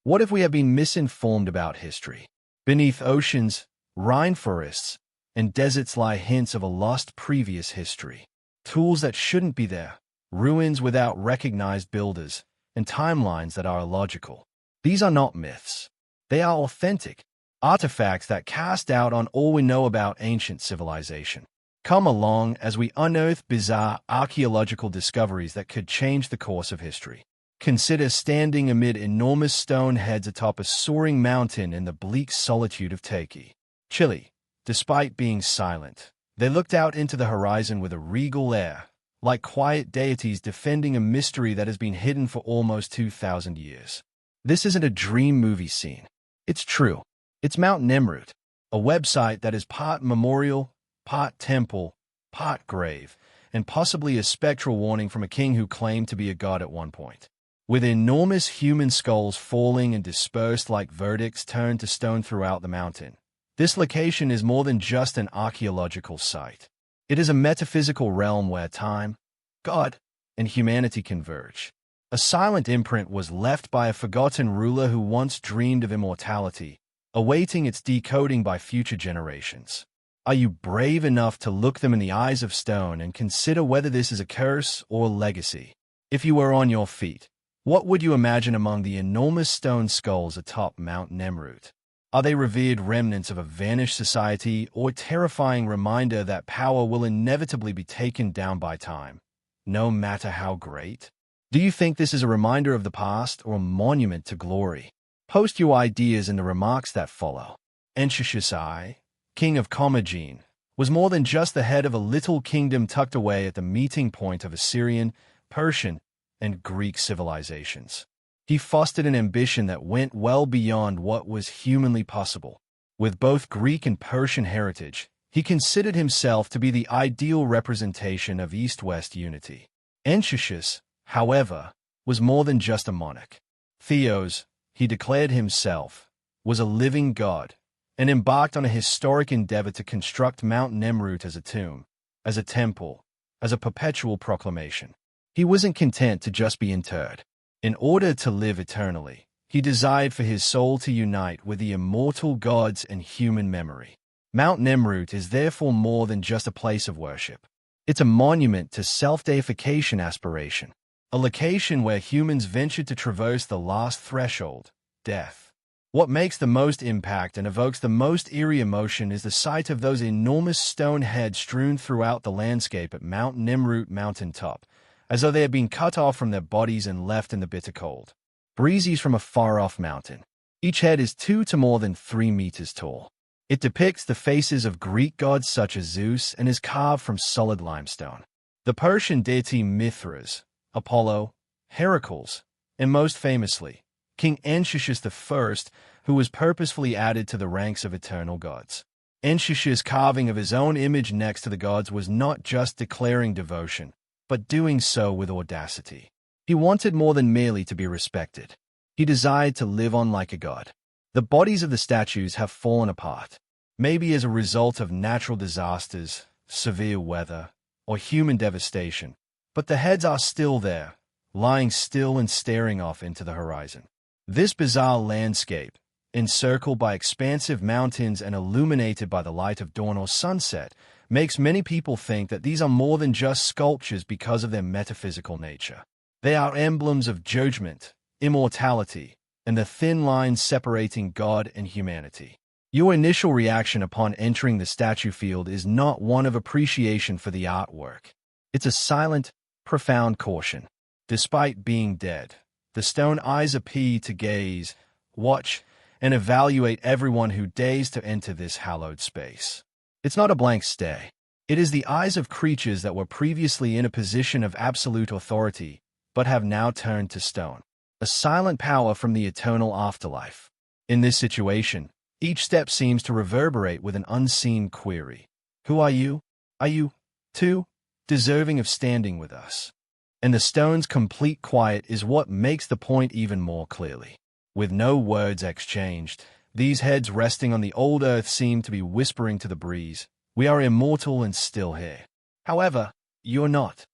What if we have been misinformed about history? Beneath oceans, rainforests, and deserts lie hints of a lost previous history. Tools that shouldn't be there, ruins without recognized builders, and timelines that are illogical. These are not myths. They are authentic artifacts that cast doubt on all we know about ancient civilization. Come along as we unearth bizarre archaeological discoveries that could change the course of history. Consider standing amid enormous stone heads atop a soaring mountain in the bleak solitude of Taki, Chile. Despite being silent, they looked out into the horizon with a regal air, like quiet deities defending a mystery that has been hidden for almost 2,000 years. This isn't a dream movie scene. It's true. It's Mount Nemrut, a website that is part memorial, part temple, part grave, and possibly a spectral warning from a king who claimed to be a god at one point. With enormous human skulls falling and dispersed like verdicts turned to stone throughout the mountain, this location is more than just an archaeological site. It is a metaphysical realm where time, God, and humanity converge. A silent imprint was left by a forgotten ruler who once dreamed of immortality, awaiting its decoding by future generations. Are you brave enough to look them in the eyes of stone and consider whether this is a curse or legacy? If you were on your feet, what would you imagine among the enormous stone skulls atop Mount Nemrut? Are they revered remnants of a vanished society or a terrifying reminder that power will inevitably be taken down by time, no matter how great? Do you think this is a reminder of the past or a monument to glory? Post your ideas in the remarks that follow. Anchises I, king of Commagene, was more than just the head of a little kingdom tucked away at the meeting point of Assyrian, Persian, and Greek civilizations. He fostered an ambition that went well beyond what was humanly possible. With both Greek and Persian heritage, he considered himself to be the ideal representation of East-West unity. Anchises, however, was more than just a monarch. Theos, he declared himself, was a living god, and embarked on a historic endeavor to construct Mount Nemrut as a tomb, as a temple, as a perpetual proclamation. He wasn't content to just be interred. In order to live eternally, he desired for his soul to unite with the immortal gods and human memory. Mount Nemrut is therefore more than just a place of worship. It's a monument to self-deification aspiration, a location where humans ventured to traverse the last threshold, death. What makes the most impact and evokes the most eerie emotion is the sight of those enormous stone heads strewn throughout the landscape at Mount Nemrut mountaintop, as though they had been cut off from their bodies and left in the bitter cold. Breezes from a far-off mountain. Each head is 2 to more than 3 meters tall. It depicts the faces of Greek gods such as Zeus and is carved from solid limestone. The Persian deity Mithras, Apollo, Heracles, and most famously, King Anchises I, who was purposefully added to the ranks of eternal gods. Anchises' carving of his own image next to the gods was not just declaring devotion, but doing so with audacity. He wanted more than merely to be respected. He desired to live on like a god. The bodies of the statues have fallen apart, maybe as a result of natural disasters, severe weather, or human devastation, but the heads are still there, lying still and staring off into the horizon. This bizarre landscape, encircled by expansive mountains and illuminated by the light of dawn or sunset, makes many people think that these are more than just sculptures because of their metaphysical nature. They are emblems of judgment, immortality, and the thin line separating God and humanity. Your initial reaction upon entering the statue field is not one of appreciation for the artwork. It's a silent, profound caution. Despite being dead, the stone eyes appear to gaze, watch, and evaluate everyone who dares to enter this hallowed space. It's not a blank stare. It is the eyes of creatures that were previously in a position of absolute authority, but have now turned to stone. A silent power from the eternal afterlife. In this situation, each step seems to reverberate with an unseen query. Who are you? Are you, too, deserving of standing with us? And the stone's complete quiet is what makes the point even more clearly. With no words exchanged, these heads resting on the old earth seem to be whispering to the breeze, "We are immortal and still here." However, you're not.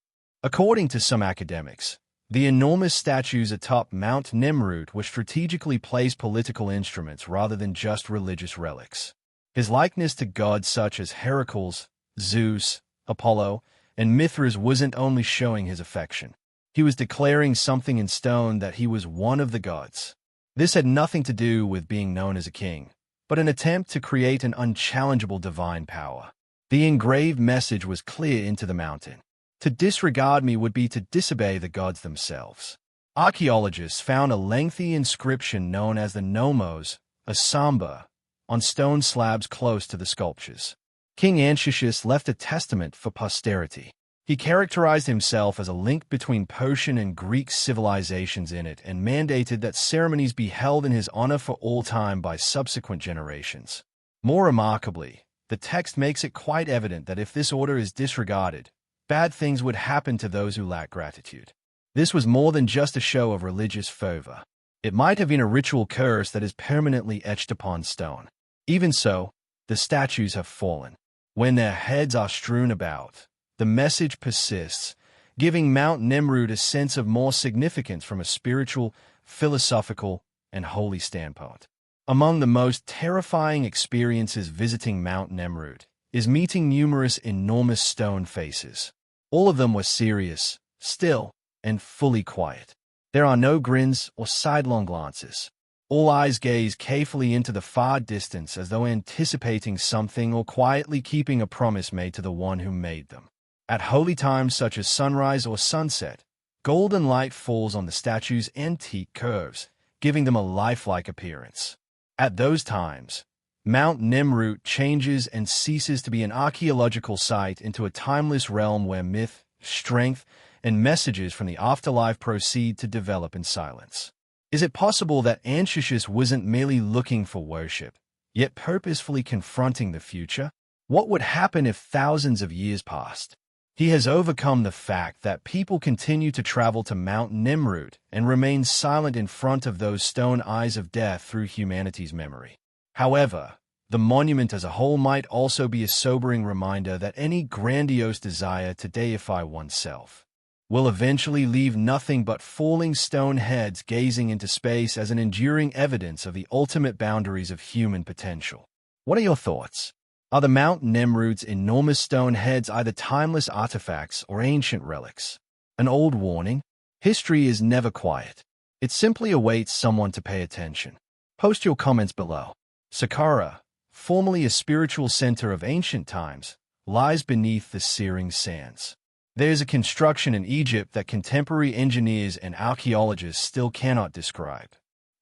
According to some academics, The enormous statues atop Mount Nemrut were strategically placed political instruments rather than just religious relics. His likeness to gods such as Heracles, Zeus, Apollo, and Mithras wasn't only showing his affection. He was declaring something in stone that he was one of the gods. This had nothing to do with being known as a king, but an attempt to create an unchallengeable divine power. The engraved message was clear into the mountain. To disregard me would be to disobey the gods themselves. Archaeologists found a lengthy inscription known as the Nomos, a samba, on stone slabs close to the sculptures. King Anchises left a testament for posterity. He characterized himself as a link between Persian and Greek civilizations in it and mandated that ceremonies be held in his honor for all time by subsequent generations. More remarkably, the text makes it quite evident that if this order is disregarded, bad things would happen to those who lack gratitude. This was more than just a show of religious fervor. It might have been a ritual curse that is permanently etched upon stone. Even so, the statues have fallen. When their heads are strewn about, the message persists, giving Mount Nemrut a sense of more significance from a spiritual, philosophical, and holy standpoint. Among the most terrifying experiences visiting Mount Nemrut is meeting numerous enormous stone faces. All of them were serious, still, and fully quiet. There are no grins or sidelong glances. All eyes gaze carefully into the far distance as though anticipating something or quietly keeping a promise made to the one who made them. At holy times such as sunrise or sunset, golden light falls on the statues' antique curves, giving them a lifelike appearance. At those times, Mount Nemrut changes and ceases to be an archaeological site into a timeless realm where myth, strength, and messages from the afterlife proceed to develop in silence. Is it possible that Anchises wasn't merely looking for worship, yet purposefully confronting the future? What would happen if thousands of years passed? He has overcome the fact that people continue to travel to Mount Nemrut and remain silent in front of those stone eyes of death through humanity's memory. However, the monument as a whole might also be a sobering reminder that any grandiose desire to deify oneself will eventually leave nothing but falling stone heads gazing into space as an enduring evidence of the ultimate boundaries of human potential. What are your thoughts? Are the Mount Nemrut's enormous stone heads either timeless artifacts or ancient relics? An old warning? History is never quiet. It simply awaits someone to pay attention. Post your comments below. Saqqara, formerly a spiritual center of ancient times, lies beneath the searing sands. There is a construction in Egypt that contemporary engineers and archaeologists still cannot describe.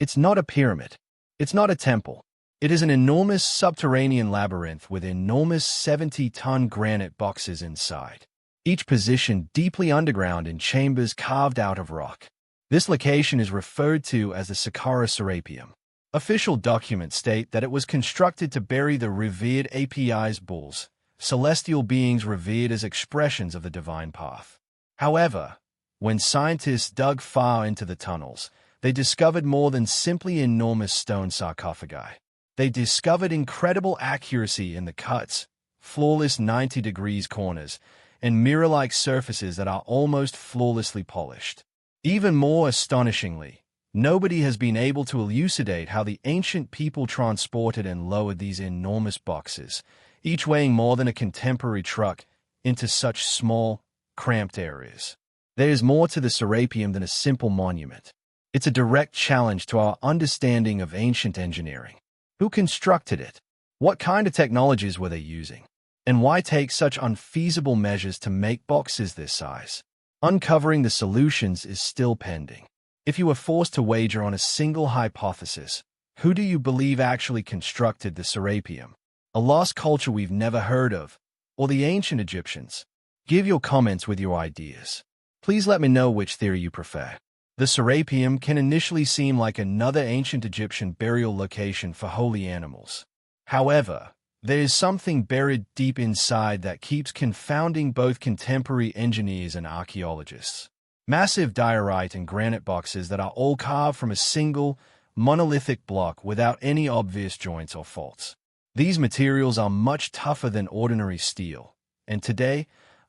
It's not a pyramid. It's not a temple. It is an enormous subterranean labyrinth with enormous 70-ton granite boxes inside, each positioned deeply underground in chambers carved out of rock. This location is referred to as the Saqqara Serapeum. Official documents state that it was constructed to bury the revered Apis bulls, celestial beings revered as expressions of the divine path. However, when scientists dug far into the tunnels, they discovered more than simply enormous stone sarcophagi. They discovered incredible accuracy in the cuts, flawless 90-degree corners, and mirror-like surfaces that are almost flawlessly polished. Even more astonishingly, nobody has been able to elucidate how the ancient people transported and lowered these enormous boxes, each weighing more than a contemporary truck, into such small, cramped areas. There is more to the Serapeum than a simple monument. It's a direct challenge to our understanding of ancient engineering. Who constructed it? What kind of technologies were they using? And why take such unfeasible measures to make boxes this size? Uncovering the solutions is still pending. If you were forced to wager on a single hypothesis, who do you believe actually constructed the Serapeum? A lost culture we've never heard of, or the ancient Egyptians? Give your comments with your ideas. Please let me know which theory you prefer. The Serapeum can initially seem like another ancient Egyptian burial location for holy animals. However, there is something buried deep inside that keeps confounding both contemporary engineers and archaeologists. Massive diorite and granite boxes that are all carved from a single, monolithic block without any obvious joints or faults. These materials are much tougher than ordinary steel, and today,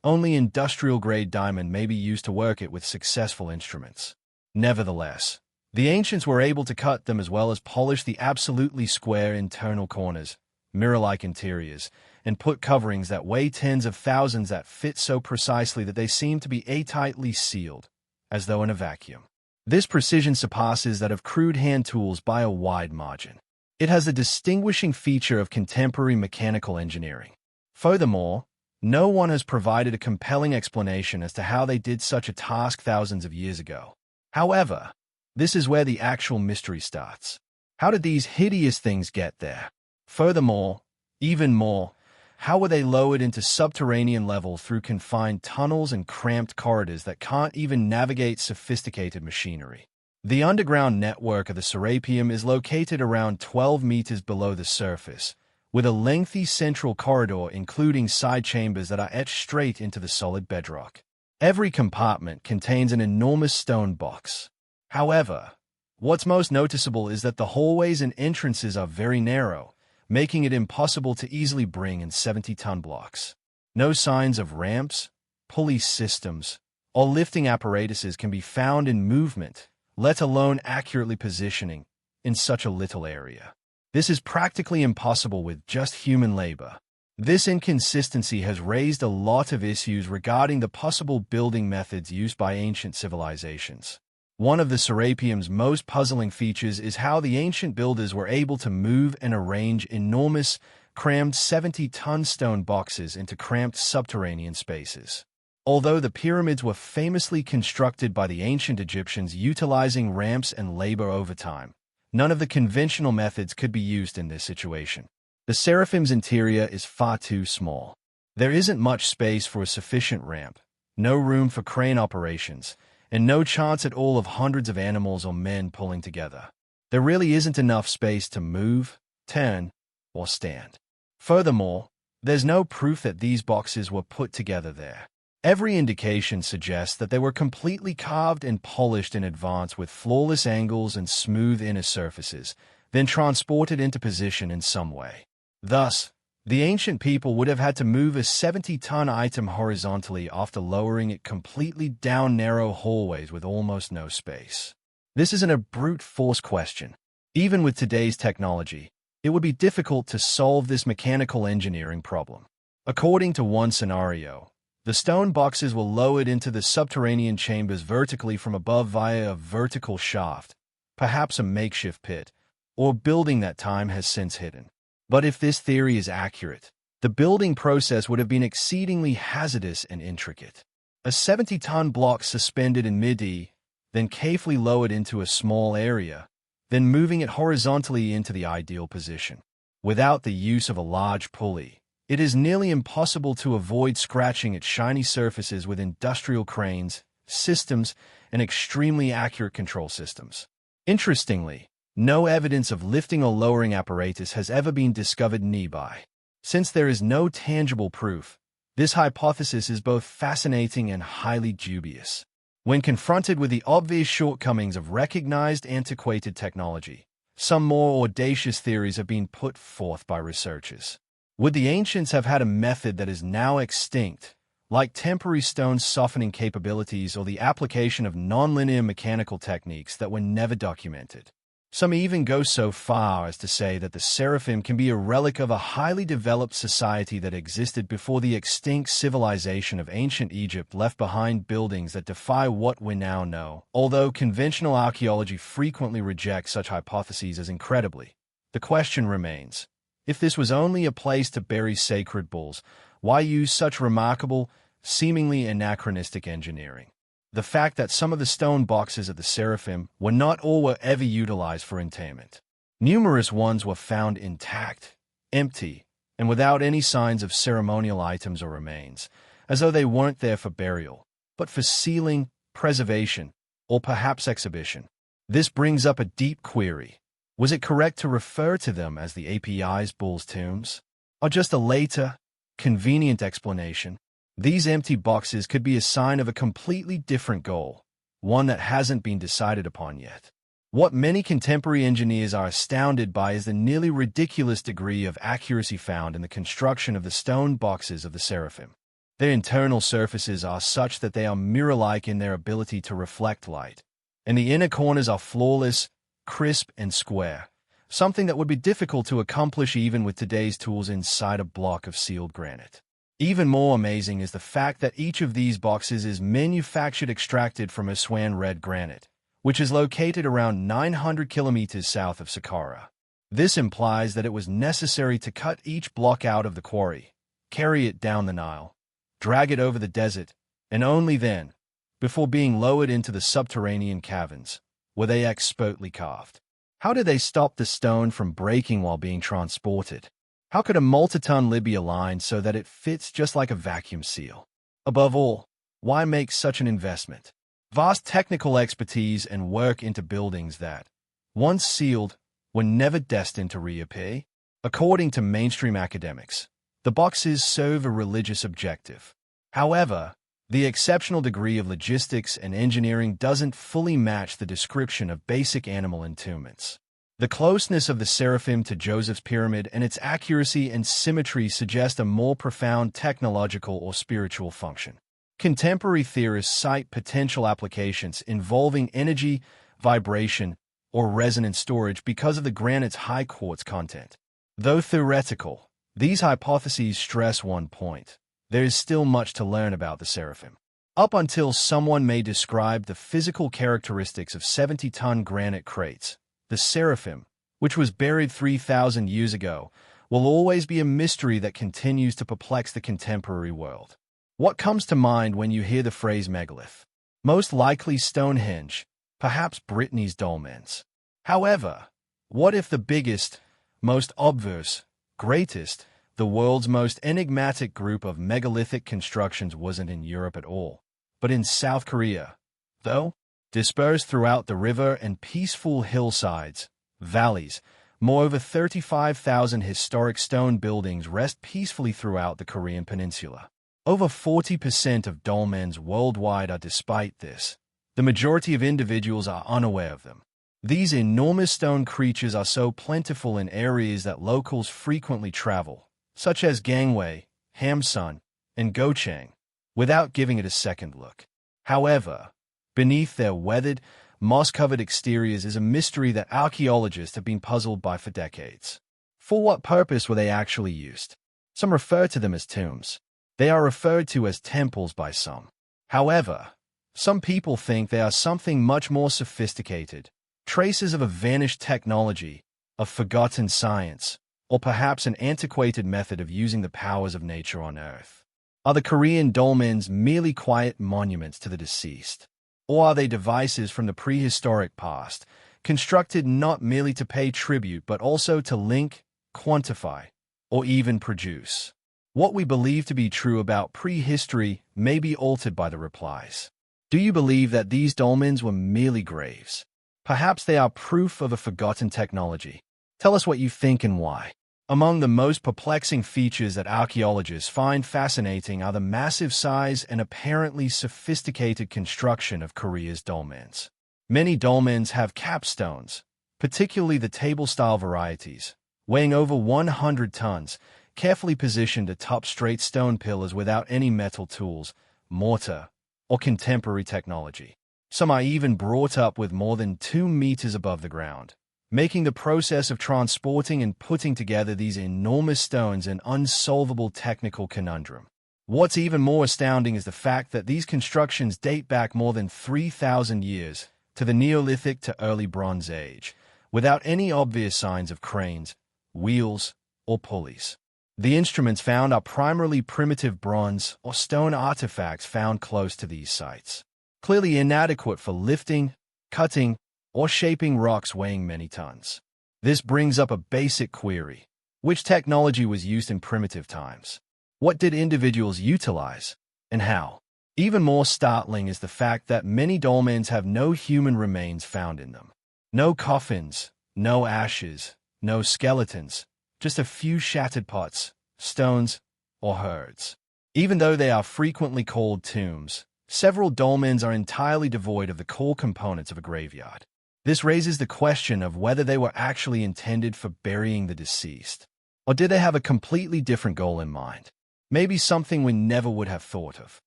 Only industrial-grade diamond may be used to work it with successful instruments. Nevertheless, the ancients were able to cut them as well as polish the absolutely square internal corners, mirror-like interiors, and put coverings that weigh tens of thousands that fit so precisely that they seem to be airtightly sealed, as though in a vacuum. This precision surpasses that of crude hand tools by a wide margin. It has the distinguishing feature of contemporary mechanical engineering. Furthermore, no one has provided a compelling explanation as to how they did such a task thousands of years ago. However, this is where the actual mystery starts. How did these hideous things get there? Furthermore, even more, how were they lowered into subterranean levels through confined tunnels and cramped corridors that can't even navigate sophisticated machinery? The underground network of the Serapeum is located around 12 meters below the surface, with a lengthy central corridor including side chambers that are etched straight into the solid bedrock. Every compartment contains an enormous stone box. However, what's most noticeable is that the hallways and entrances are very narrow, making it impossible to easily bring in 70-ton blocks. No signs of ramps, pulley systems, or lifting apparatuses can be found in movement, let alone accurately positioning, in such a little area. This is practically impossible with just human labor. This inconsistency has raised a lot of issues regarding the possible building methods used by ancient civilizations. One of the Serapeum's most puzzling features is how the ancient builders were able to move and arrange enormous, crammed 70-ton stone boxes into cramped subterranean spaces. Although the pyramids were famously constructed by the ancient Egyptians utilizing ramps and labor over time, none of the conventional methods could be used in this situation. The Seraphim's interior is far too small. There isn't much space for a sufficient ramp, no room for crane operations, and no chance at all of hundreds of animals or men pulling together. There really isn't enough space to move, turn, or stand. Furthermore, there's no proof that these boxes were put together there. Every indication suggests that they were completely carved and polished in advance with flawless angles and smooth inner surfaces, then transported into position in some way. Thus, the ancient people would have had to move a 70-ton item horizontally after lowering it completely down narrow hallways with almost no space. This isn't a brute force question. Even with today's technology, it would be difficult to solve this mechanical engineering problem. According to one scenario, the stone boxes were lowered into the subterranean chambers vertically from above via a vertical shaft, perhaps a makeshift pit, or building that time has since hidden. But if this theory is accurate, the building process would have been exceedingly hazardous and intricate. A 70-ton block suspended in mid-air, then carefully lowered into a small area, then moving it horizontally into the ideal position. Without the use of a large pulley, it is nearly impossible to avoid scratching its shiny surfaces with industrial cranes, systems, and extremely accurate control systems. Interestingly, no evidence of lifting or lowering apparatus has ever been discovered nearby. Since there is no tangible proof, this hypothesis is both fascinating and highly dubious. When confronted with the obvious shortcomings of recognized antiquated technology, some more audacious theories have been put forth by researchers. Would the ancients have had a method that is now extinct, like temporary stone softening capabilities or the application of nonlinear mechanical techniques that were never documented? Some even go so far as to say that the Seraphim can be a relic of a highly developed society that existed before the extinct civilization of ancient Egypt left behind buildings that defy what we now know. Although conventional archaeology frequently rejects such hypotheses as incredibly, the question remains, if this was only a place to bury sacred bulls, why use such remarkable, seemingly anachronistic engineering? The fact that some of the stone boxes of the Seraphim were not all were ever utilized for interment. Numerous ones were found intact, empty, and without any signs of ceremonial items or remains, as though they weren't there for burial, but for sealing, preservation, or perhaps exhibition. This brings up a deep query. Was it correct to refer to them as the API's bulls' tombs? Or just a later, convenient explanation? These empty boxes could be a sign of a completely different goal, one that hasn't been decided upon yet. What many contemporary engineers are astounded by is the nearly ridiculous degree of accuracy found in the construction of the stone boxes of the Seraphim. Their internal surfaces are such that they are mirror-like in their ability to reflect light, and the inner corners are flawless, crisp, and square, something that would be difficult to accomplish even with today's tools inside a block of sealed granite. Even more amazing is the fact that each of these boxes is manufactured extracted from Aswan red granite, which is located around 900 kilometers south of Saqqara. This implies that it was necessary to cut each block out of the quarry, carry it down the Nile, drag it over the desert, and only then, before being lowered into the subterranean caverns, were they expertly carved. How did they stop the stone from breaking while being transported? How could a multi-ton lid be aligned so that it fits just like a vacuum seal? Above all, why make such an investment? Vast technical expertise and work into buildings that, once sealed, were never destined to reappear? According to mainstream academics, the boxes serve a religious objective. However, the exceptional degree of logistics and engineering doesn't fully match the description of basic animal entombments. The closeness of the seraphim to Joseph's pyramid and its accuracy and symmetry suggest a more profound technological or spiritual function. Contemporary theorists cite potential applications involving energy, vibration, or resonance storage because of the granite's high quartz content. Though theoretical, these hypotheses stress one point: there is still much to learn about the seraphim. Up until someone may describe the physical characteristics of 70-ton granite crates, the seraphim, which was buried 3,000 years ago, will always be a mystery that continues to perplex the contemporary world. What comes to mind when you hear the phrase megalith? Most likely Stonehenge, perhaps Brittany's dolmens. However, what if the biggest, most obvious, greatest, the world's most enigmatic group of megalithic constructions wasn't in Europe at all, but in South Korea, though? Dispersed throughout the river and peaceful hillsides, valleys, moreover 35,000 historic stone buildings rest peacefully throughout the Korean peninsula. Over 40% of dolmens worldwide are. Despite this, the majority of individuals are unaware of them. These enormous stone creatures are so plentiful in areas that locals frequently travel, such as Gangwon, Hamsun, and Gochang, without giving it a second look. However, beneath their weathered, moss-covered exteriors is a mystery that archaeologists have been puzzled by for decades. For what purpose were they actually used? Some refer to them as tombs. They are referred to as temples by some. However, some people think they are something much more sophisticated, traces of a vanished technology, a forgotten science, or perhaps an antiquated method of using the powers of nature on Earth. Are the Korean dolmens merely quiet monuments to the deceased? Or are they devices from the prehistoric past, constructed not merely to pay tribute but also to link, quantify, or even produce? What we believe to be true about prehistory may be altered by the replies. Do you believe that these dolmens were merely graves? Perhaps they are proof of a forgotten technology. Tell us what you think and why. Among the most perplexing features that archaeologists find fascinating are the massive size and apparently sophisticated construction of Korea's dolmens. Many dolmens have capstones, particularly the table-style varieties, weighing over 100 tons, carefully positioned atop straight stone pillars without any metal tools, mortar, or contemporary technology. Some are even brought up with more than 2 meters above the ground, making the process of transporting and putting together these enormous stones an unsolvable technical conundrum. What's even more astounding is the fact that these constructions date back more than 3,000 years to the Neolithic to early Bronze Age, without any obvious signs of cranes, wheels, or pulleys. The instruments found are primarily primitive bronze or stone artifacts found close to these sites, clearly inadequate for lifting, cutting, or shaping rocks weighing many tons. This brings up a basic query. Which technology was used in primitive times? What did individuals utilize, and how? Even more startling is the fact that many dolmens have no human remains found in them. No coffins, no ashes, no skeletons, just a few shattered pots, stones, or herds. Even though they are frequently called tombs, several dolmens are entirely devoid of the core components of a graveyard. This raises the question of whether they were actually intended for burying the deceased, or did they have a completely different goal in mind? maybe something we never would have thought of.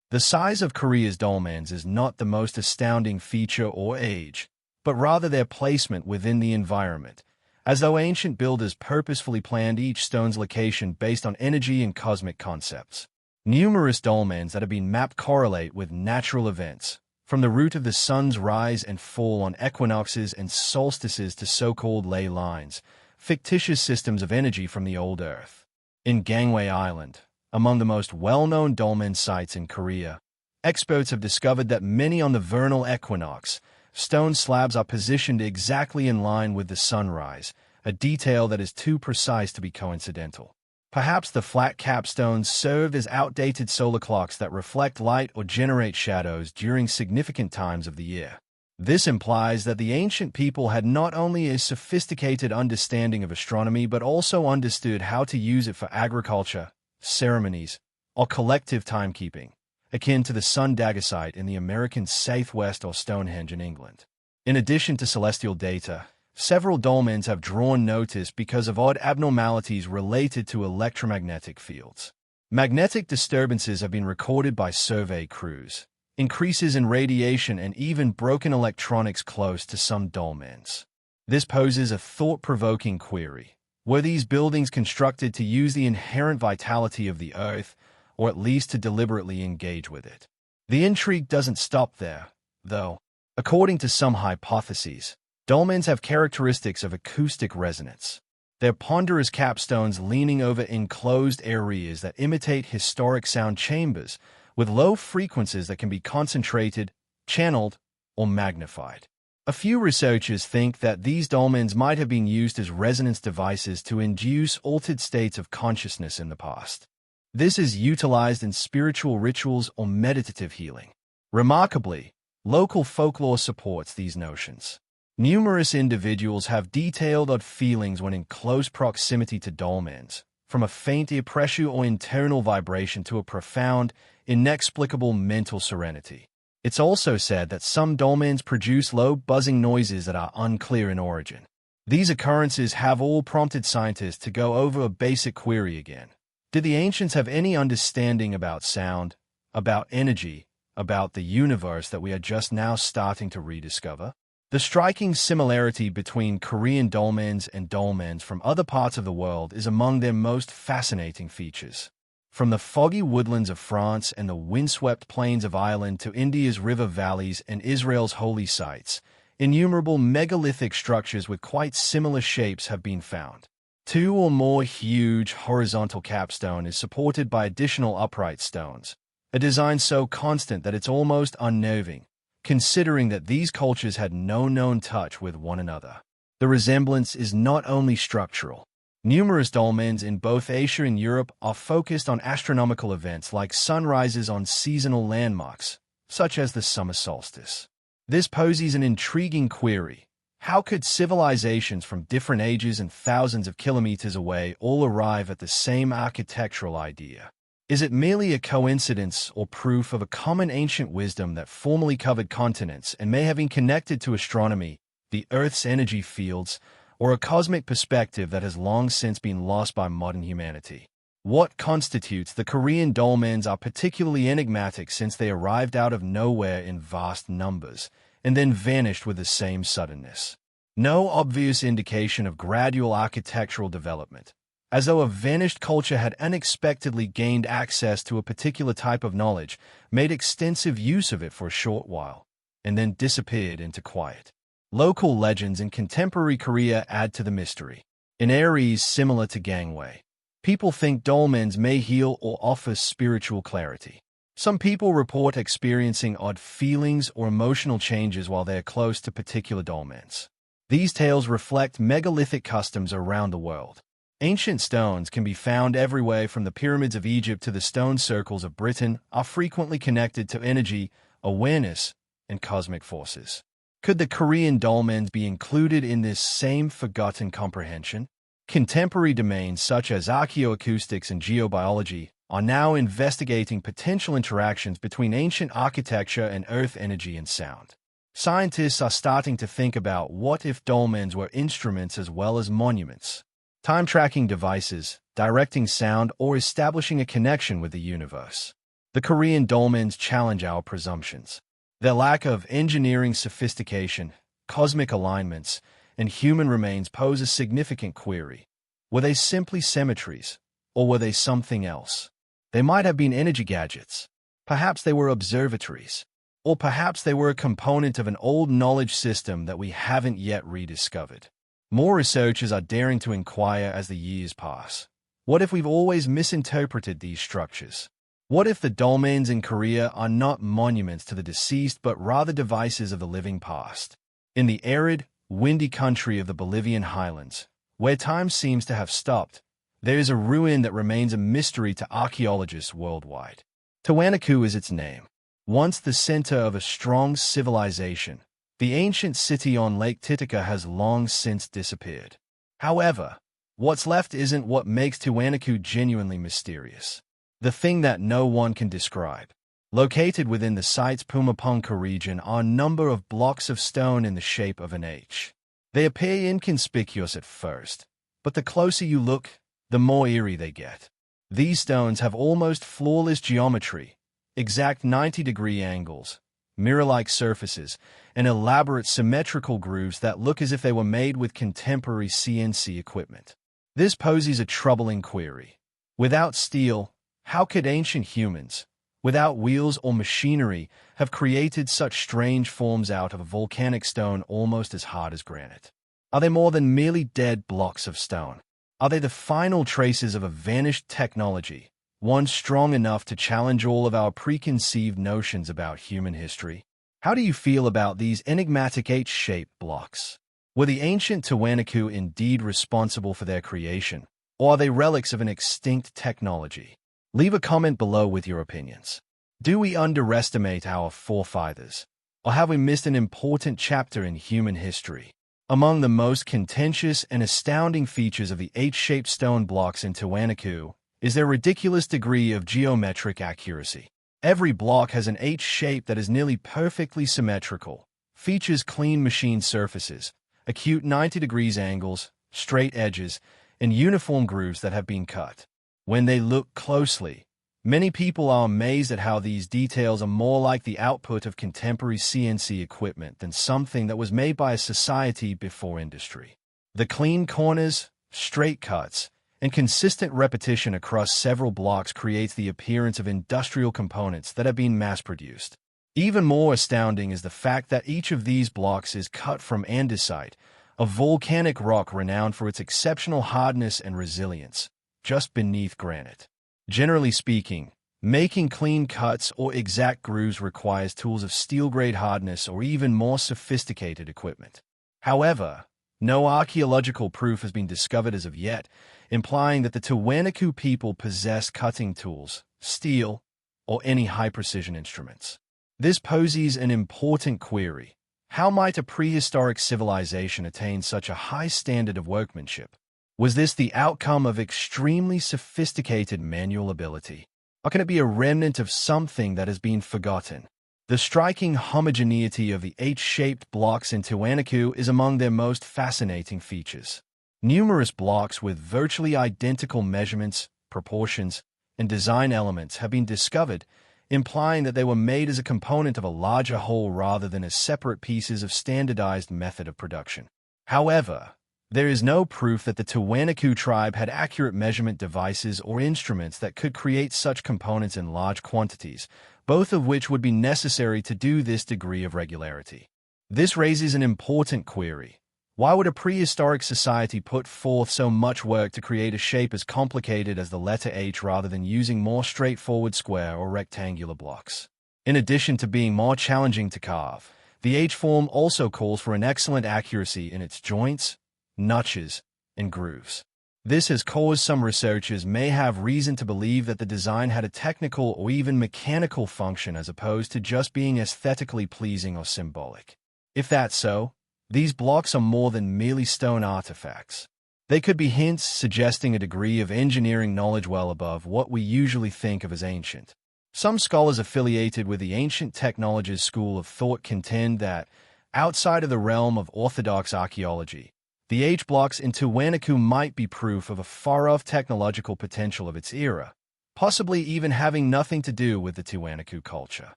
The size of Korea's dolmens is not the most astounding feature or age, but rather their placement within the environment, as though ancient builders purposefully planned each stone's location based on energy and cosmic concepts. Numerous dolmens that have been mapped correlate with natural events, from the route of the sun's rise and fall on equinoxes and solstices to so-called ley lines, fictitious systems of energy from the old Earth. In Gangwon Island, among the most well-known dolmen sites in Korea, experts have discovered that many on the vernal equinox, stone slabs are positioned exactly in line with the sunrise, a detail that is too precise to be coincidental. Perhaps the flat capstones served as outdated solar clocks that reflect light or generate shadows during significant times of the year. This implies that the ancient people had not only a sophisticated understanding of astronomy but also understood how to use it for agriculture, ceremonies, or collective timekeeping, akin to the sun dagger site in the American Southwest or Stonehenge in England. In addition to celestial data, several dolmens have drawn notice because of odd abnormalities related to electromagnetic fields. Magnetic disturbances have been recorded by survey crews, increases in radiation and even broken electronics close to some dolmens. This poses a thought-provoking query. Were these buildings constructed to use the inherent vitality of the Earth, or at least to deliberately engage with it? The intrigue doesn't stop there, though. According to some hypotheses, dolmens have characteristics of acoustic resonance. They're ponderous capstones leaning over enclosed areas that imitate historic sound chambers, with low frequencies that can be concentrated, channeled, or magnified. A few researchers think that these dolmens might have been used as resonance devices to induce altered states of consciousness in the past. This is utilized in spiritual rituals or meditative healing. Remarkably, local folklore supports these notions. Numerous individuals have detailed odd feelings when in close proximity to dolmens, from a faint pressure or internal vibration to a profound, inexplicable mental serenity. It's also said that some dolmens produce low buzzing noises that are unclear in origin. These occurrences have all prompted scientists to go over a basic query again. Did the ancients have any understanding about sound, about energy, about the universe that we are just now starting to rediscover? The striking similarity between Korean dolmens and dolmens from other parts of the world is among their most fascinating features. From the foggy woodlands of France and the windswept plains of Ireland to India's river valleys and Israel's holy sites, innumerable megalithic structures with quite similar shapes have been found. Two or more huge horizontal capstone is supported by additional upright stones, a design so constant that it's almost unnerving, considering that these cultures had no known touch with one another. The resemblance is not only structural. Numerous dolmens in both Asia and Europe are focused on astronomical events like sunrises on seasonal landmarks, such as the summer solstice. This poses an intriguing query. How could civilizations from different ages and thousands of kilometers away all arrive at the same architectural idea? Is it merely a coincidence or proof of a common ancient wisdom that formerly covered continents and may have been connected to astronomy, the Earth's energy fields, or a cosmic perspective that has long since been lost by modern humanity? What constitutes the Korean dolmens are particularly enigmatic since they arrived out of nowhere in vast numbers and then vanished with the same suddenness. No obvious indication of gradual architectural development, as though a vanished culture had unexpectedly gained access to a particular type of knowledge, made extensive use of it for a short while, and then disappeared into quiet. Local legends in contemporary Korea add to the mystery. In Aries, similar to Gangwon, people think dolmens may heal or offer spiritual clarity. Some people report experiencing odd feelings or emotional changes while they are close to particular dolmens. These tales reflect megalithic customs around the world. Ancient stones can be found everywhere from the pyramids of Egypt to the stone circles of Britain, are frequently connected to energy, awareness, and cosmic forces. Could the Korean dolmens be included in this same forgotten comprehension? Contemporary domains such as archaeoacoustics and geobiology are now investigating potential interactions between ancient architecture and earth energy and sound. Scientists are starting to think about what if dolmens were instruments as well as monuments. time-tracking devices, directing sound, or establishing a connection with the universe. The Korean dolmens challenge our presumptions. Their lack of engineering sophistication, cosmic alignments, and human remains pose a significant query. Were they simply symmetries, or were they something else? They might have been energy gadgets. Perhaps they were observatories. Or perhaps they were a component of an old knowledge system that we haven't yet rediscovered. More researchers are daring to inquire as the years pass. What if we've always misinterpreted these structures? What if the dolmens in Korea are not monuments to the deceased but rather devices of the living past? In the arid, windy country of the Bolivian highlands, where time seems to have stopped, there is a ruin that remains a mystery to archaeologists worldwide. Tiwanaku is its name. Once the center of a strong civilization, the ancient city on Lake Titicaca has long since disappeared. However, what's left isn't what makes Tiwanaku genuinely mysterious. The thing that no one can describe. Located within the site's Pumapunka region are a number of blocks of stone in the shape of an H. They appear inconspicuous at first, but the closer you look, the more eerie they get. These stones have almost flawless geometry, exact 90-degree angles, mirror-like surfaces, and elaborate symmetrical grooves that look as if they were made with contemporary CNC equipment. This poses a troubling query. Without steel, how could ancient humans, without wheels or machinery, have created such strange forms out of a volcanic stone almost as hard as granite? Are they more than merely dead blocks of stone? Are they the final traces of a vanished technology, one strong enough to challenge all of our preconceived notions about human history? How do you feel about these enigmatic H-shaped blocks? Were the ancient Tiwanaku indeed responsible for their creation, or are they relics of an extinct technology? Leave a comment below with your opinions. Do we underestimate our forefathers, or have we missed an important chapter in human history? Among the most contentious and astounding features of the H-shaped stone blocks in Tiwanaku is their ridiculous degree of geometric accuracy. Every block has an H shape that is nearly perfectly symmetrical, features clean machined surfaces, acute 90 degrees angles, straight edges, and uniform grooves that have been cut. When they look closely, many people are amazed at how these details are more like the output of contemporary CNC equipment than something that was made by a society before industry. The clean corners, straight cuts, and consistent repetition across several blocks creates the appearance of industrial components that have been mass-produced. Even more astounding is the fact that each of these blocks is cut from andesite, a volcanic rock renowned for its exceptional hardness and resilience, just beneath granite. Generally speaking, making clean cuts or exact grooves requires tools of steel-grade hardness or even more sophisticated equipment. However, no archaeological proof has been discovered as of yet, implying that the Tiwanaku people possessed cutting tools, steel, or any high-precision instruments. This poses an important query. How might a prehistoric civilization attain such a high standard of workmanship? Was this the outcome of extremely sophisticated manual ability? Or can it be a remnant of something that has been forgotten? The striking homogeneity of the H-shaped blocks in Tiwanaku is among their most fascinating features. Numerous blocks with virtually identical measurements, proportions, and design elements have been discovered, implying that they were made as a component of a larger whole rather than as separate pieces of standardized method of production. However, there is no proof that the Tiwanaku tribe had accurate measurement devices or instruments that could create such components in large quantities, both of which would be necessary to do this degree of regularity. This raises an important query. Why would a prehistoric society put forth so much work to create a shape as complicated as the letter H rather than using more straightforward square or rectangular blocks? In addition to being more challenging to carve, the H form also calls for an excellent accuracy in its joints, notches, and grooves. This has caused some researchers may have reason to believe that the design had a technical or even mechanical function as opposed to just being aesthetically pleasing or symbolic. If that's so, these blocks are more than merely stone artifacts. They could be hints suggesting a degree of engineering knowledge well above what we usually think of as ancient. Some scholars affiliated with the ancient technologies school of thought contend that, outside of the realm of orthodox archaeology, The H-blocks in Tiwanaku might be proof of a far-off technological potential of its era, possibly even having nothing to do with the Tiwanaku culture.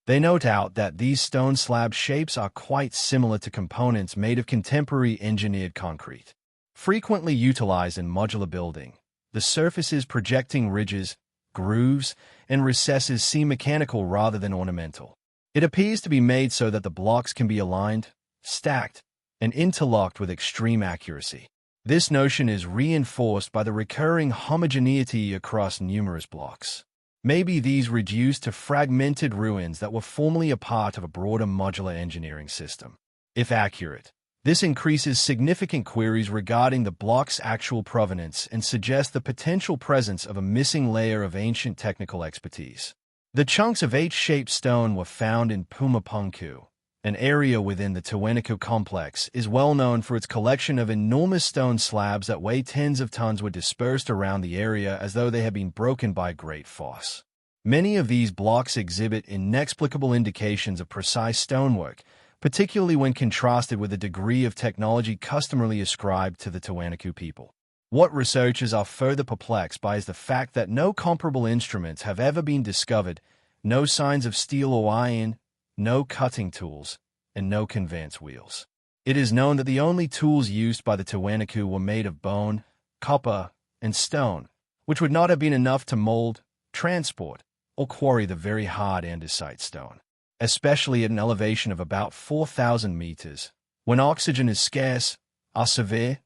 They note out that these stone slab shapes are quite similar to components made of contemporary engineered concrete. Frequently utilized in modular building, the surfaces projecting ridges, grooves, and recesses seem mechanical rather than ornamental. It appears to be made so that the blocks can be aligned, stacked, and interlocked with extreme accuracy. This notion is reinforced by the recurring homogeneity across numerous blocks. Maybe these reduced to fragmented ruins that were formerly a part of a broader modular engineering system. If accurate, this increases significant queries regarding the block's actual provenance and suggests the potential presence of a missing layer of ancient technical expertise. The chunks of H-shaped stone were found in Pumapunku. An area within the Tiwanaku complex is well known for its collection of enormous stone slabs that weigh tens of tons were dispersed around the area as though they had been broken by a great force. Many of these blocks exhibit inexplicable indications of precise stonework, particularly when contrasted with the degree of technology customarily ascribed to the Tiwanaku people. What researchers are further perplexed by is the fact that no comparable instruments have ever been discovered, no signs of steel or iron, no cutting tools, and no conveyance wheels. It is known that the only tools used by the Tiwanaku were made of bone, copper, and stone, which would not have been enough to mold, transport, or quarry the very hard andesite stone, especially at an elevation of about 4,000 meters, when oxygen is scarce, are severe,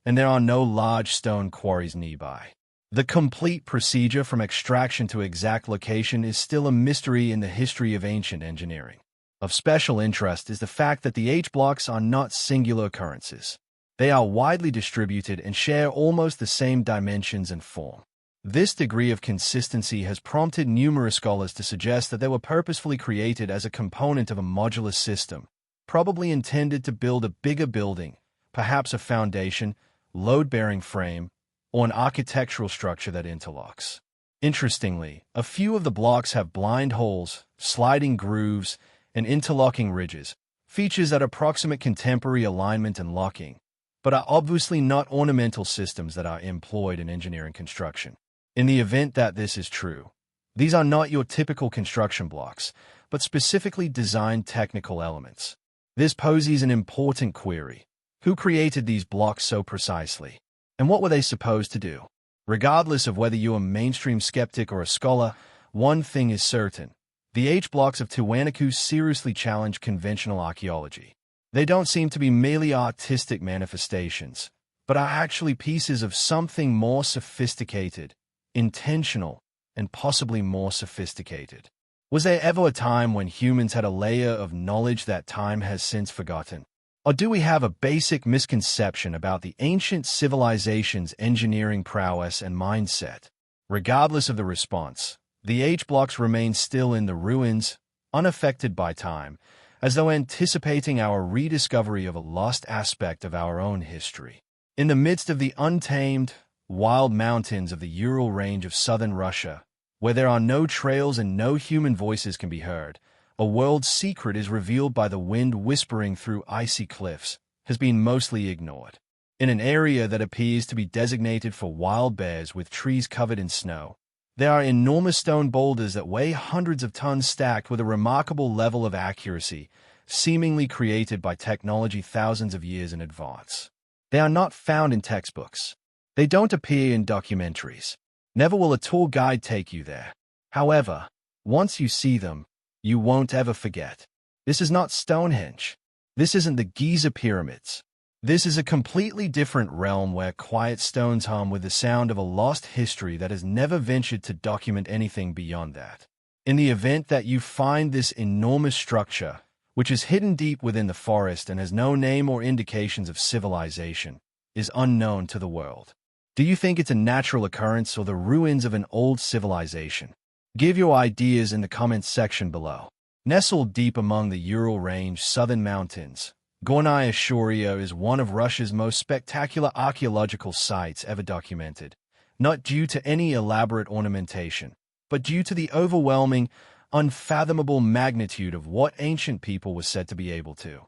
and there are no large stone quarries nearby. The complete procedure from extraction to exact location is still a mystery in the history of ancient engineering. Of special interest is the fact that the H-blocks are not singular occurrences. They are widely distributed and share almost the same dimensions and form. This degree of consistency has prompted numerous scholars to suggest that they were purposefully created as a component of a modular system, probably intended to build a bigger building, perhaps a foundation, load-bearing frame, or an architectural structure that interlocks. Interestingly, a few of the blocks have blind holes, sliding grooves, and interlocking ridges, features that approximate contemporary alignment and locking, but are obviously not ornamental systems that are employed in engineering construction. In the event that this is true, these are not your typical construction blocks, but specifically designed technical elements. This poses an important query. Who created these blocks so precisely? And what were they supposed to do? Regardless of whether you're a mainstream skeptic or a scholar, one thing is certain. The H-blocks of Tiwanaku seriously challenge conventional archaeology. They don't seem to be merely artistic manifestations, but are actually pieces of something more sophisticated, intentional, and possibly more sophisticated. Was there ever a time when humans had a layer of knowledge that time has since forgotten? Or do we have a basic misconception about the ancient civilization's engineering prowess and mindset? Regardless of the response, the H-blocks remain still in the ruins, unaffected by time, as though anticipating our rediscovery of a lost aspect of our own history. In the midst of the untamed, wild mountains of the Ural range of southern Russia, where there are no trails and no human voices can be heard, a world secret is revealed by the wind whispering through icy cliffs, has been mostly ignored. In an area that appears to be designated for wild bears with trees covered in snow, there are enormous stone boulders that weigh hundreds of tons stacked with a remarkable level of accuracy, seemingly created by technology thousands of years in advance. They are not found in textbooks. They don't appear in documentaries. Never will a tour guide take you there. However, once you see them, you won't ever forget. This is not Stonehenge. This isn't the Giza pyramids. This is a completely different realm where quiet stones hum with the sound of a lost history that has never ventured to document anything beyond that. In the event that you find this enormous structure, which is hidden deep within the forest and has no name or indications of civilization, is unknown to the world. Do you think it's a natural occurrence or the ruins of an old civilization? Give your ideas in the comments section below. Nestled deep among the Ural Range southern mountains, Gornaya Shoria is one of Russia's most spectacular archaeological sites ever documented, not due to any elaborate ornamentation, but due to the overwhelming, unfathomable magnitude of what ancient people were said to be able to.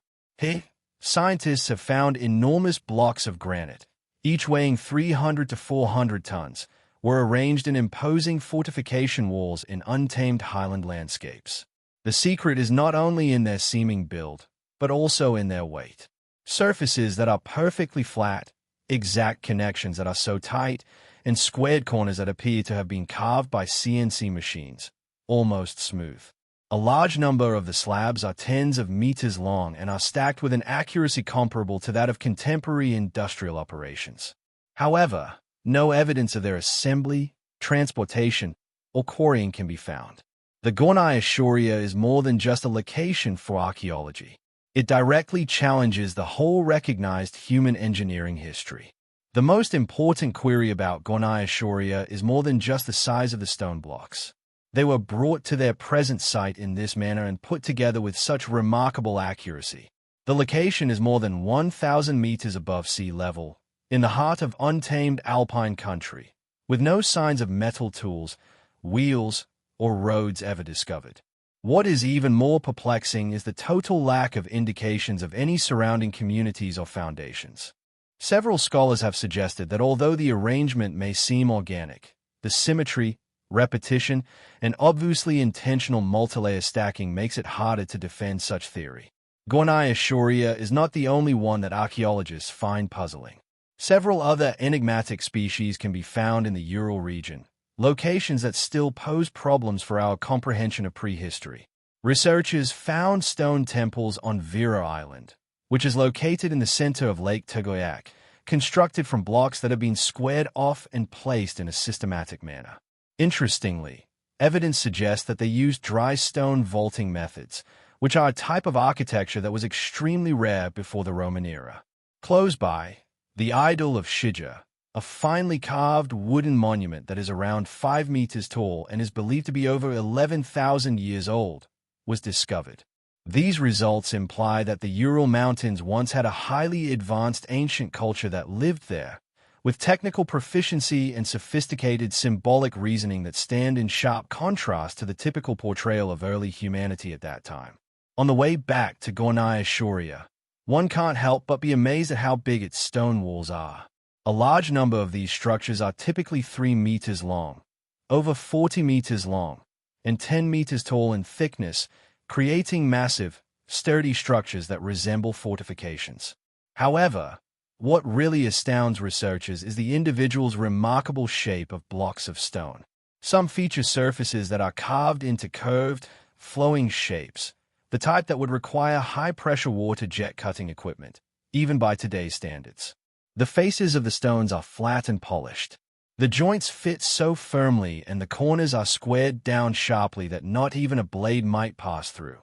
scientists have found enormous blocks of granite, each weighing 300 to 400 tons, were arranged in imposing fortification walls in untamed highland landscapes. The secret is not only in their seeming build, but also in their weight. Surfaces that are perfectly flat, exact connections that are so tight, and squared corners that appear to have been carved by CNC machines, almost smooth. A large number of the slabs are tens of meters long and are stacked with an accuracy comparable to that of contemporary industrial operations. However, no evidence of their assembly, transportation, or quarrying can be found. The Gornaya Shoria is more than just a location for archaeology. It directly challenges the whole recognized human engineering history. The most important query about Gornaya Shoria is more than just the size of the stone blocks. They were brought to their present site in this manner and put together with such remarkable accuracy. The location is more than 1,000 meters above sea level, in the heart of untamed alpine country, with no signs of metal tools, wheels, or roads ever discovered. What is even more perplexing is the total lack of indications of any surrounding communities or foundations. Several scholars have suggested that although the arrangement may seem organic, the symmetry, repetition, and obviously intentional multilayer stacking makes it harder to defend such theory. Gornaya Shoria is not the only one that archaeologists find puzzling. Several other enigmatic species can be found in the Ural region, locations that still pose problems for our comprehension of prehistory. Researchers found stone temples on Vera Island, which is located in the center of Lake Tegoyak, constructed from blocks that have been squared off and placed in a systematic manner. Interestingly, evidence suggests that they used dry stone vaulting methods, which are a type of architecture that was extremely rare before the Roman era. Close by, the idol of Shija, a finely carved wooden monument that is around 5 meters tall and is believed to be over 11,000 years old, was discovered. These results imply that the Ural Mountains once had a highly advanced ancient culture that lived there, with technical proficiency and sophisticated symbolic reasoning that stand in sharp contrast to the typical portrayal of early humanity at that time. On the way back to Gornaya Shoria, one can't help but be amazed at how big its stone walls are. A large number of these structures are typically 3 meters long, over 40 meters long, and 10 meters tall in thickness, creating massive, sturdy structures that resemble fortifications. However, what really astounds researchers is the individual's remarkable shape of blocks of stone. Some feature surfaces that are carved into curved, flowing shapes, the type that would require high-pressure water jet cutting equipment, even by today's standards. The faces of the stones are flat and polished. The joints fit so firmly and the corners are squared down sharply that not even a blade might pass through,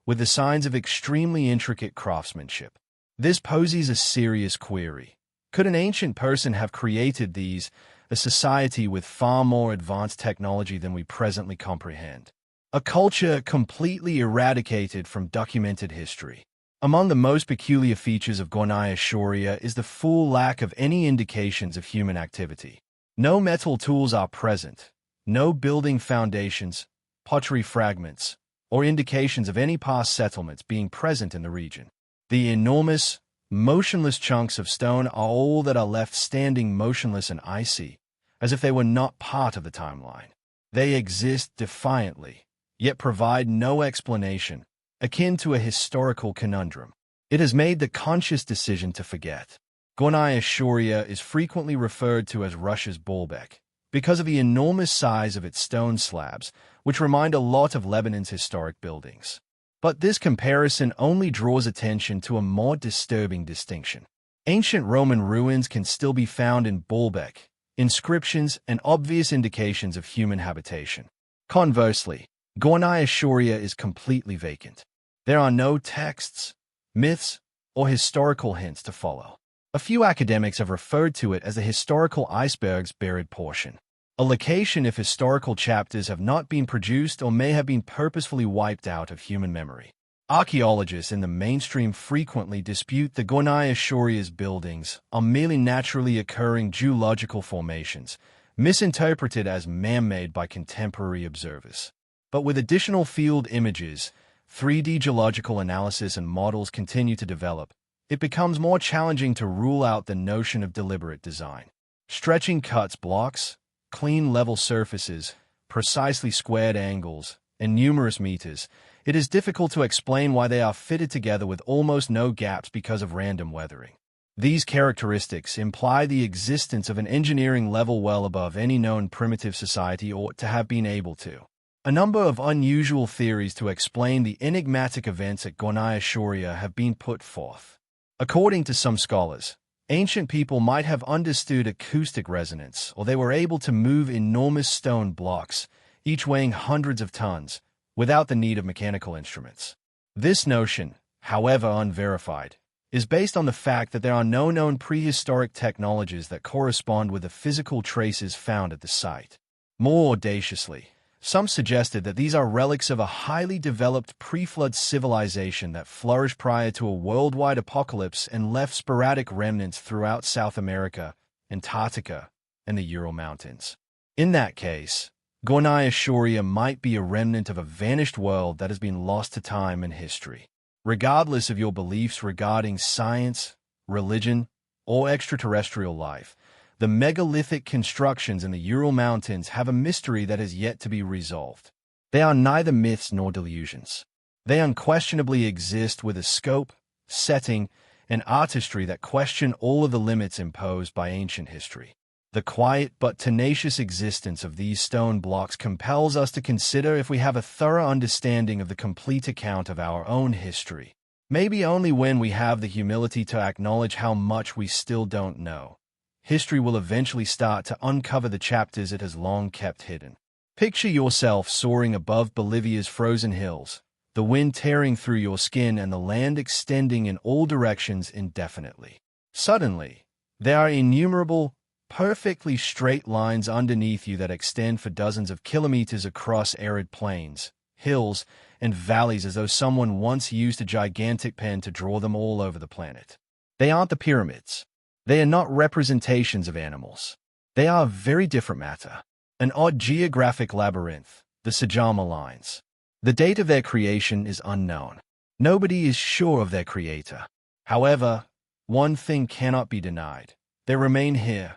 with the signs of extremely intricate craftsmanship. This poses a serious query. Could an ancient person have created these, a society with far more advanced technology than we presently comprehend? A culture completely eradicated from documented history. Among the most peculiar features of Gornaya Shoria is the full lack of any indications of human activity. No metal tools are present, no building foundations, pottery fragments, or indications of any past settlements being present in the region. The enormous, motionless chunks of stone are all that are left standing motionless and icy, as if they were not part of the timeline. They exist defiantly, yet provide no explanation, akin to a historical conundrum. It has made the conscious decision to forget. Gornaya Shoria is frequently referred to as Russia's Baalbek, because of the enormous size of its stone slabs, which remind a lot of Lebanon's historic buildings. But this comparison only draws attention to a more disturbing distinction. Ancient Roman ruins can still be found in Baalbek, inscriptions and obvious indications of human habitation. Conversely, Gornaya Shoria is completely vacant. There are no texts, myths, or historical hints to follow. A few academics have referred to it as the historical iceberg's buried portion, a location if historical chapters have not been produced or may have been purposefully wiped out of human memory. Archaeologists in the mainstream frequently dispute the Gornaya Shoria's buildings are merely naturally occurring geological formations, misinterpreted as man-made by contemporary observers. But with additional field images, 3D geological analysis and models continue to develop, it becomes more challenging to rule out the notion of deliberate design. Stretching cuts blocks, clean level surfaces, precisely squared angles, and numerous meters, it is difficult to explain why they are fitted together with almost no gaps because of random weathering. These characteristics imply the existence of an engineering level well above any known primitive society ought to have been able to. A number of unusual theories to explain the enigmatic events at Gonaiashuria have been put forth. According to some scholars, ancient people might have understood acoustic resonance, or they were able to move enormous stone blocks, each weighing hundreds of tons, without the need of mechanical instruments. This notion, however unverified, is based on the fact that there are no known prehistoric technologies that correspond with the physical traces found at the site. More audaciously, some suggested that these are relics of a highly developed pre-flood civilization that flourished prior to a worldwide apocalypse and left sporadic remnants throughout South America, Antarctica, and the Ural Mountains. In that case, Gonaiashuria might be a remnant of a vanished world that has been lost to time and history. Regardless of your beliefs regarding science, religion, or extraterrestrial life, the megalithic constructions in the Ural Mountains have a mystery that has yet to be resolved. They are neither myths nor delusions. They unquestionably exist with a scope, setting, and artistry that question all of the limits imposed by ancient history. The quiet but tenacious existence of these stone blocks compels us to consider if we have a thorough understanding of the complete account of our own history. Maybe only when we have the humility to acknowledge how much we still don't know, history will eventually start to uncover the chapters it has long kept hidden. Picture yourself soaring above Bolivia's frozen hills, the wind tearing through your skin and the land extending in all directions indefinitely. Suddenly, there are innumerable, perfectly straight lines underneath you that extend for dozens of kilometers across arid plains, hills, and valleys as though someone once used a gigantic pen to draw them all over the planet. They aren't the pyramids. They are not representations of animals. They are a very different matter. An odd geographic labyrinth, the Sajama lines. The date of their creation is unknown. Nobody is sure of their creator. However, one thing cannot be denied. They remain here,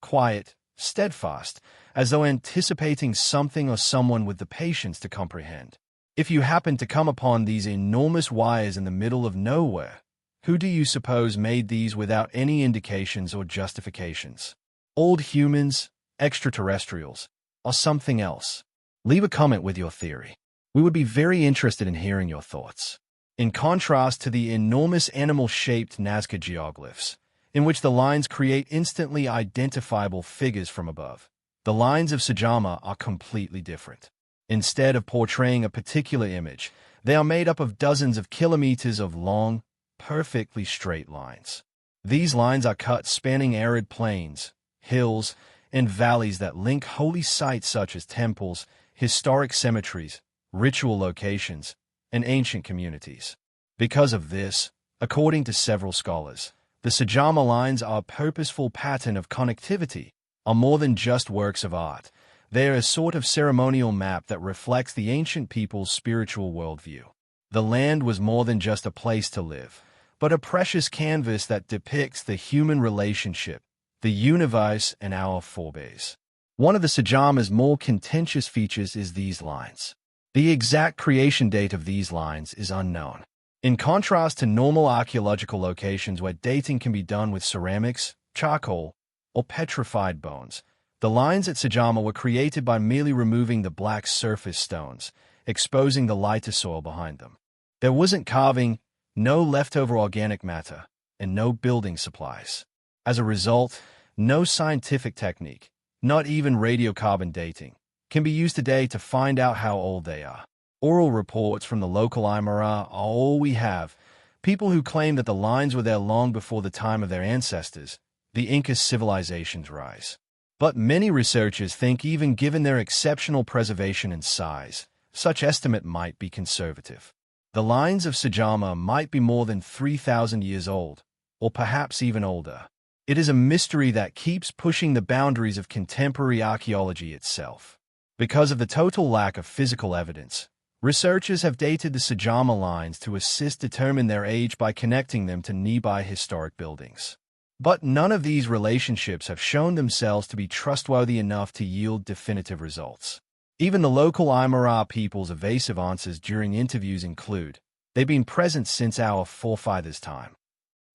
quiet, steadfast, as though anticipating something or someone with the patience to comprehend. If you happen to come upon these enormous wires in the middle of nowhere, who do you suppose made these without any indications or justifications? Old humans, extraterrestrials, or something else? Leave a comment with your theory. We would be very interested in hearing your thoughts. In contrast to the enormous animal-shaped Nazca geoglyphs, in which the lines create instantly identifiable figures from above, the lines of Sajama are completely different. Instead of portraying a particular image, they are made up of dozens of kilometers of long, perfectly straight lines. These lines are cut spanning arid plains, hills, and valleys that link holy sites such as temples, historic cemeteries, ritual locations, and ancient communities. Because of this, according to several scholars, the Sajama lines are a purposeful pattern of connectivity, are more than just works of art. They are a sort of ceremonial map that reflects the ancient people's spiritual worldview. The land was more than just a place to live, but a precious canvas that depicts the human relationship, the universe, and our forebears. One of the Sajama's more contentious features is these lines. The exact creation date of these lines is unknown. In contrast to normal archaeological locations where dating can be done with ceramics, charcoal, or petrified bones, the lines at Sajama were created by merely removing the black surface stones, exposing the lighter soil behind them. There wasn't carving, no leftover organic matter, and no building supplies. As a result, no scientific technique, not even radiocarbon dating, can be used today to find out how old they are. Oral reports from the local Aymara are all we have. People who claim that the lines were there long before the time of their ancestors, the Inca civilization's rise. But many researchers think even given their exceptional preservation and size, such estimate might be conservative. The lines of Sajama might be more than 3,000 years old, or perhaps even older. It is a mystery that keeps pushing the boundaries of contemporary archaeology itself. Because of the total lack of physical evidence, Researchers have dated the Sagama lines to assist determine their age by connecting them to nearby historic buildings. But none of these relationships have shown themselves to be trustworthy enough to yield definitive results. Even the local Aymara people's evasive answers during interviews include, "They've been present since our forefathers' time."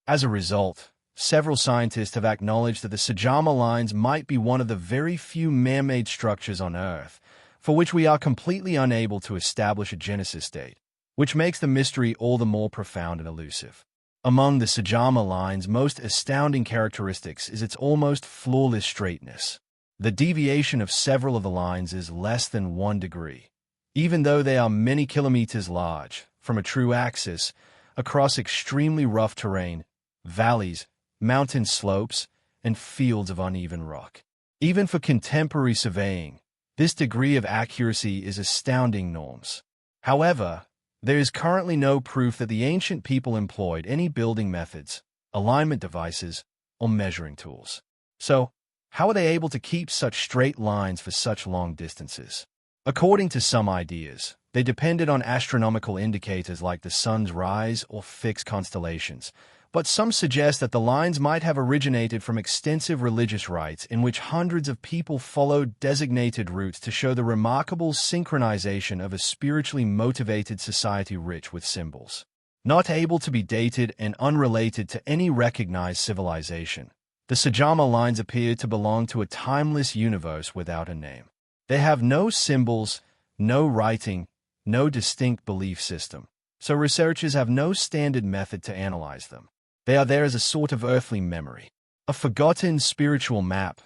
As a result, several scientists have acknowledged that the Sagama lines might be one of the very few man-made structures on Earth for which we are completely unable to establish a genesis date, which makes the mystery all the more profound and elusive. Among the Sagama line's most astounding characteristics is its almost flawless straightness. The deviation of several of the lines is less than 1 degree, even though they are many kilometers large, from a true axis, across extremely rough terrain, valleys, mountain slopes, and fields of uneven rock. Even for contemporary surveying, this degree of accuracy is astounding norms. However, there is currently no proof that the ancient people employed any building methods, alignment devices, or measuring tools. So, how are they able to keep such straight lines for such long distances? According to some ideas, they depended on astronomical indicators like the sun's rise or fixed constellations, but some suggest that the lines might have originated from extensive religious rites in which hundreds of people followed designated routes to show the remarkable synchronization of a spiritually motivated society rich with symbols. Not able to be dated and unrelated to any recognized civilization, the Sagama lines appear to belong to a timeless universe without a name. They have no symbols, no writing, no distinct belief system, so researchers have no standard method to analyze them. They are there as a sort of earthly memory, a forgotten spiritual map,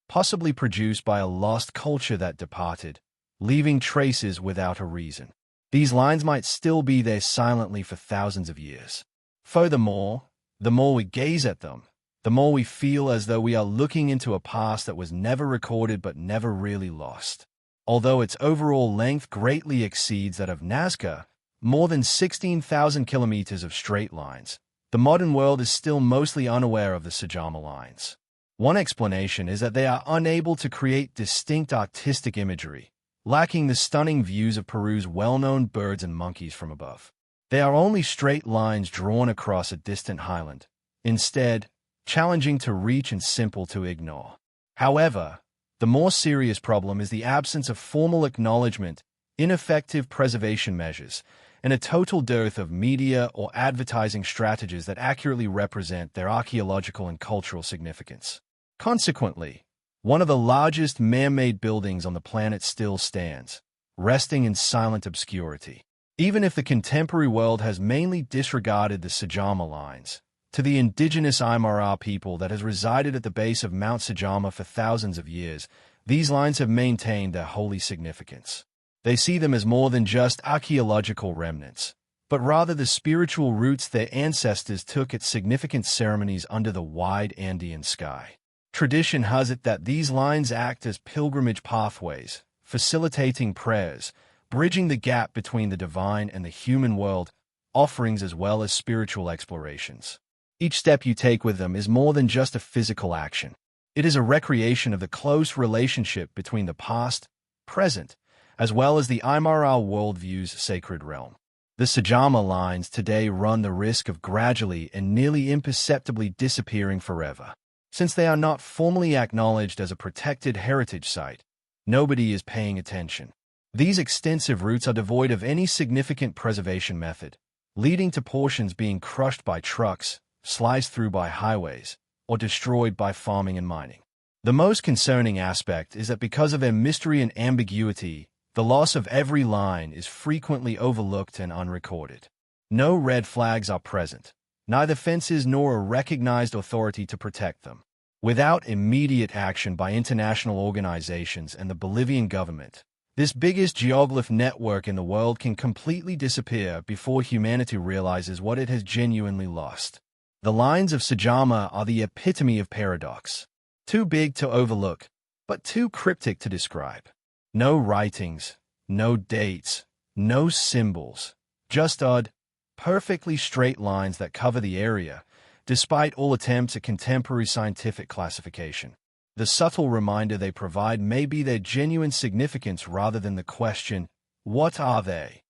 possibly produced by a lost culture that departed, leaving traces without a reason. These lines might still be there silently for thousands of years. Furthermore, the more we gaze at them, the more we feel as though we are looking into a past that was never recorded but never really lost. Although its overall length greatly exceeds that of Nazca, more than 16,000 kilometers of straight lines, the modern world is still mostly unaware of the Sagama lines. One explanation is that they are unable to create distinct artistic imagery, lacking the stunning views of Peru's well-known birds and monkeys from above. They are only straight lines drawn across a distant highland, instead, challenging to reach and simple to ignore. However, the more serious problem is the absence of formal acknowledgement, ineffective preservation measures, and a total dearth of media or advertising strategies that accurately represent their archaeological and cultural significance. Consequently, one of the largest man-made buildings on the planet still stands, resting in silent obscurity. Even if the contemporary world has mainly disregarded the Sagama lines, to the indigenous Aymara people that has resided at the base of Mount Sagama for thousands of years, these lines have maintained their holy significance. They see them as more than just archaeological remnants, but rather the spiritual roots their ancestors took at significant ceremonies under the wide Andean sky. Tradition has it that these lines act as pilgrimage pathways, facilitating prayers, bridging the gap between the divine and the human world, offerings as well as spiritual explorations. Each step you take with them is more than just a physical action. It is a recreation of the close relationship between the past, present, as well as the Aymara worldview's sacred realm. The Sagama lines today run the risk of gradually and nearly imperceptibly disappearing forever. Since they are not formally acknowledged as a protected heritage site, nobody is paying attention. These extensive routes are devoid of any significant preservation method, leading to portions being crushed by trucks, sliced through by highways, or destroyed by farming and mining. The most concerning aspect is that because of their mystery and ambiguity, the loss of every line is frequently overlooked and unrecorded. No red flags are present, neither fences nor a recognized authority to protect them. Without immediate action by international organizations and the Bolivian government, this biggest geoglyph network in the world can completely disappear before humanity realizes what it has genuinely lost. The lines of Sagama are the epitome of paradox. Too big to overlook, but too cryptic to describe. No writings, no dates, no symbols, just odd, perfectly straight lines that cover the area, despite all attempts at contemporary scientific classification. The subtle reminder they provide may be their genuine significance rather than the question, what are they?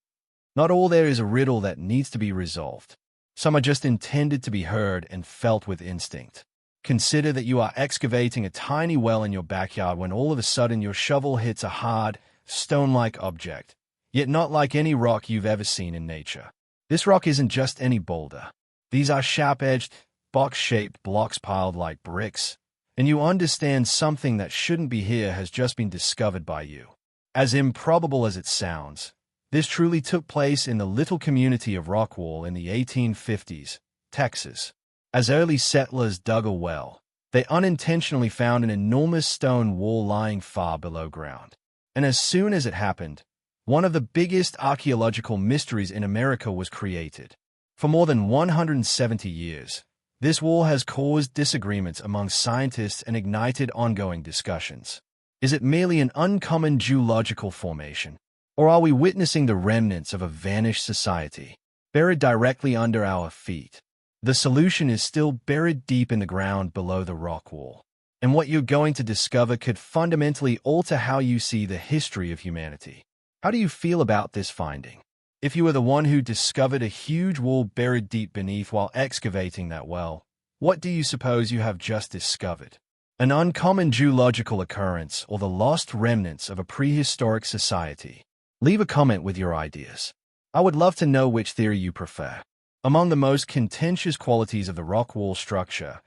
Not all there is a riddle that needs to be resolved. Some are just intended to be heard and felt with instinct. Consider that you are excavating a tiny well in your backyard when all of a sudden your shovel hits a hard, stone-like object, yet not like any rock you've ever seen in nature. This rock isn't just any boulder. These are sharp-edged, box-shaped blocks piled like bricks, and you understand something that shouldn't be here has just been discovered by you. As improbable as it sounds, this truly took place in the little community of Rockwall in the 1850s, Texas. As early settlers dug a well, they unintentionally found an enormous stone wall lying far below ground. And as soon as it happened, one of the biggest archaeological mysteries in America was created. For more than 170 years, this wall has caused disagreements among scientists and ignited ongoing discussions. Is it merely an uncommon geological formation? Or are we witnessing the remnants of a vanished society, buried directly under our feet? The solution is still buried deep in the ground below the rock wall. And what you're going to discover could fundamentally alter how you see the history of humanity. How do you feel about this finding? If you were the one who discovered a huge wall buried deep beneath while excavating that well, what do you suppose you have just discovered? An uncommon geological occurrence or the lost remnants of a prehistoric society? Leave a comment with your ideas. I would love to know which theory you prefer. Among the most contentious qualities of the rock wall structure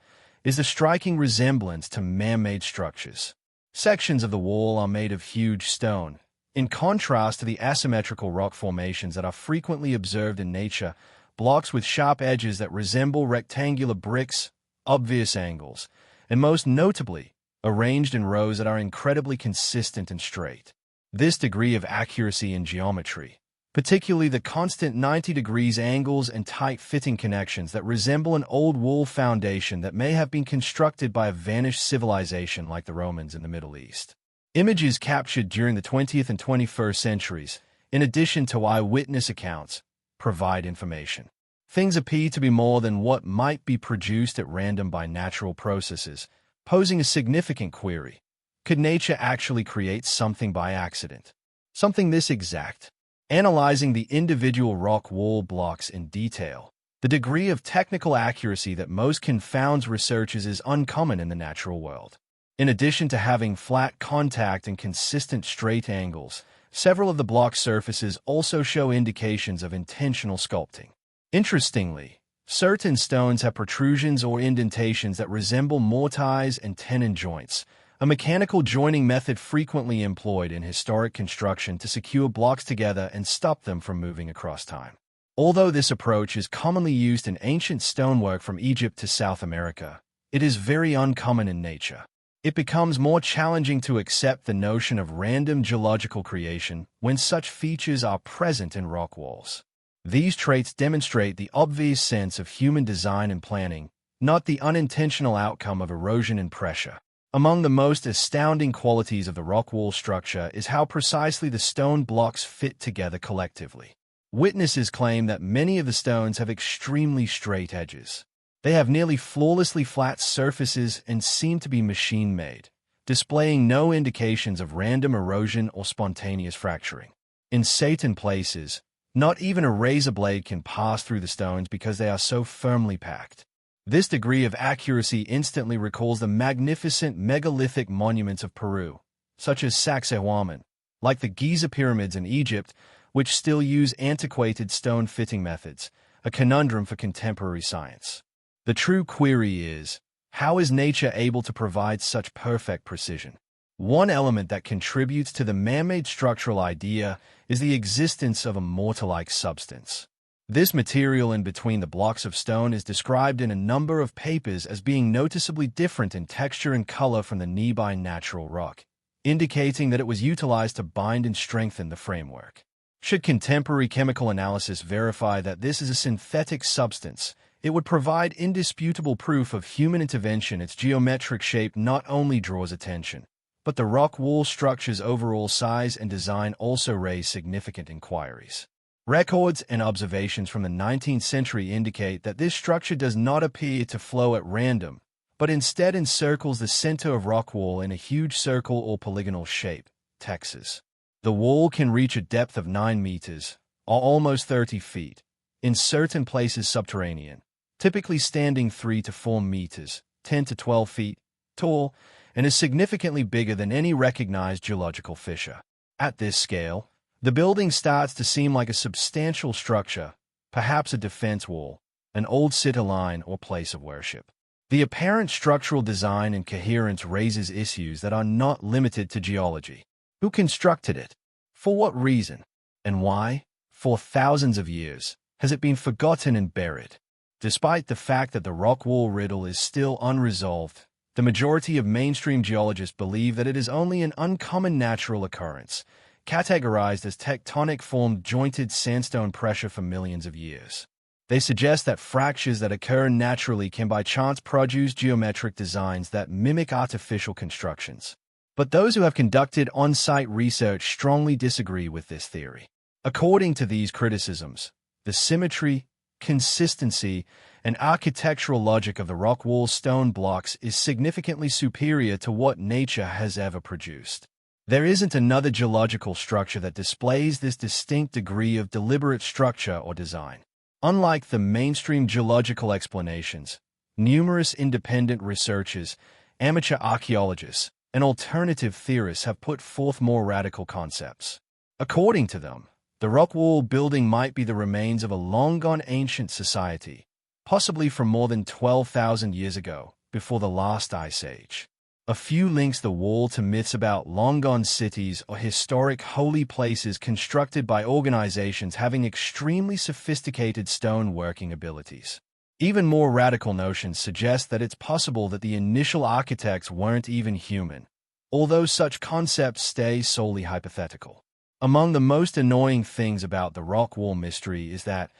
is the striking resemblance to man-made structures. Sections of the wall are made of huge stone, in contrast to the asymmetrical rock formations that are frequently observed in nature, blocks with sharp edges that resemble rectangular bricks, obvious angles, and most notably, arranged in rows that are incredibly consistent and straight. This degree of accuracy in geometry, particularly the constant 90 degrees angles and tight-fitting connections that resemble an old wall foundation that may have been constructed by a vanished civilization like the Romans in the Middle East. Images captured during the 20th and 21st centuries, in addition to eyewitness accounts, provide information. Things appear to be more than what might be produced at random by natural processes, posing a significant query. Could nature actually create something by accident? Something this exact? Analyzing the individual rock wall blocks in detail, the degree of technical accuracy that most confounds researchers is uncommon in the natural world. In addition to having flat contact and consistent straight angles, several of the block surfaces also show indications of intentional sculpting. Interestingly, certain stones have protrusions or indentations that resemble mortise and tenon joints, a mechanical joining method frequently employed in historic construction to secure blocks together and stop them from moving across time. Although this approach is commonly used in ancient stonework from Egypt to South America, it is very uncommon in nature. It becomes more challenging to accept the notion of random geological creation when such features are present in rock walls. These traits demonstrate the obvious sense of human design and planning, not the unintentional outcome of erosion and pressure. Among the most astounding qualities of the rock wall structure is how precisely the stone blocks fit together collectively. Witnesses claim that many of the stones have extremely straight edges. They have nearly flawlessly flat surfaces and seem to be machine-made, displaying no indications of random erosion or spontaneous fracturing. In certain places, not even a razor blade can pass through the stones because they are so firmly packed. This degree of accuracy instantly recalls the magnificent megalithic monuments of Peru, such as Sacsayhuaman, like the Giza pyramids in Egypt, which still use antiquated stone-fitting methods, a conundrum for contemporary science. The true query is, how is nature able to provide such perfect precision? One element that contributes to the man-made structural idea is the existence of a mortar-like substance. This material in between the blocks of stone is described in a number of papers as being noticeably different in texture and color from the nearby natural rock, indicating that it was utilized to bind and strengthen the framework. Should contemporary chemical analysis verify that this is a synthetic substance, it would provide indisputable proof of human intervention. Its geometric shape not only draws attention, but the rock wall structure's overall size and design also raise significant inquiries. Records and observations from the 19th century indicate that this structure does not appear to flow at random, but instead encircles the center of rock wall in a huge circle or polygonal shape, Texas. The wall can reach a depth of 9 meters, are almost 30 feet, in certain places subterranean, typically standing 3 to 4 meters, 10 to 12 feet, tall, and is significantly bigger than any recognized geological fissure. At this scale, the building starts to seem like a substantial structure, perhaps a defense wall, an old city line or place of worship. The apparent structural design and coherence raises issues that are not limited to geology. Who constructed it? For what reason? And why, for thousands of years, has it been forgotten and buried? Despite the fact that the rock wall riddle is still unresolved, the majority of mainstream geologists believe that it is only an uncommon natural occurrence, categorized as tectonic-formed jointed sandstone pressure for millions of years. They suggest that fractures that occur naturally can by chance produce geometric designs that mimic artificial constructions. But those who have conducted on-site research strongly disagree with this theory. According to these criticisms, the symmetry, consistency, and architectural logic of the rock wall stone blocks is significantly superior to what nature has ever produced. There isn't another geological structure that displays this distinct degree of deliberate structure or design. Unlike the mainstream geological explanations, numerous independent researchers, amateur archaeologists, and alternative theorists have put forth more radical concepts. According to them, the rock wall building might be the remains of a long-gone ancient society, possibly from more than 12,000 years ago, before the last ice age. A few links the wall to myths about long-gone cities or historic holy places constructed by organizations having extremely sophisticated stone-working abilities. Even more radical notions suggest that it's possible that the initial architects weren't even human, although such concepts stay solely hypothetical. Among the most annoying things about the rock wall mystery is that,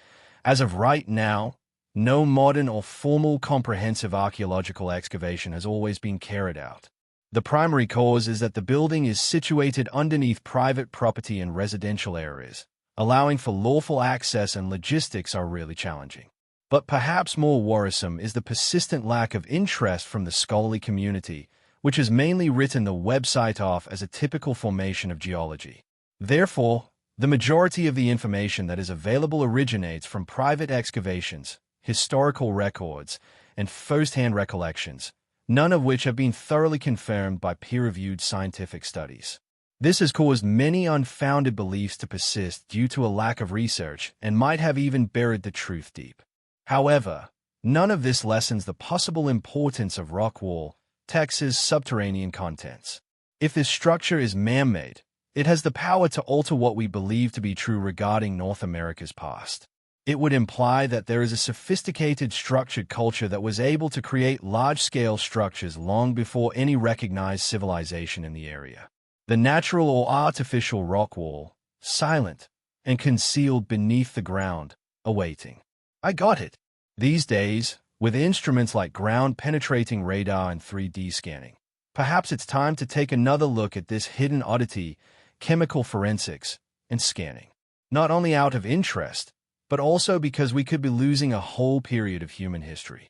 as of right now, no modern or formal comprehensive archaeological excavation has always been carried out. The primary cause is that the building is situated underneath private property and residential areas, allowing for lawful access and logistics are really challenging. But perhaps more worrisome is the persistent lack of interest from the scholarly community, which has mainly written the website off as a typical formation of geology. Therefore, the majority of the information that is available originates from private excavations, historical records, and first-hand recollections, none of which have been thoroughly confirmed by peer-reviewed scientific studies. This has caused many unfounded beliefs to persist due to a lack of research and might have even buried the truth deep. However, none of this lessens the possible importance of rock wall, Texas subterranean contents. If this structure is man-made, it has the power to alter what we believe to be true regarding North America's past. It would imply that there is a sophisticated structured culture that was able to create large-scale structures long before any recognized civilization in the area. The natural or artificial rock wall, silent and concealed beneath the ground, awaiting. I got it. These days, with instruments like ground-penetrating radar and 3D scanning, perhaps it's time to take another look at this hidden oddity, chemical forensics, and scanning. Not only out of interest, but also because we could be losing a whole period of human history.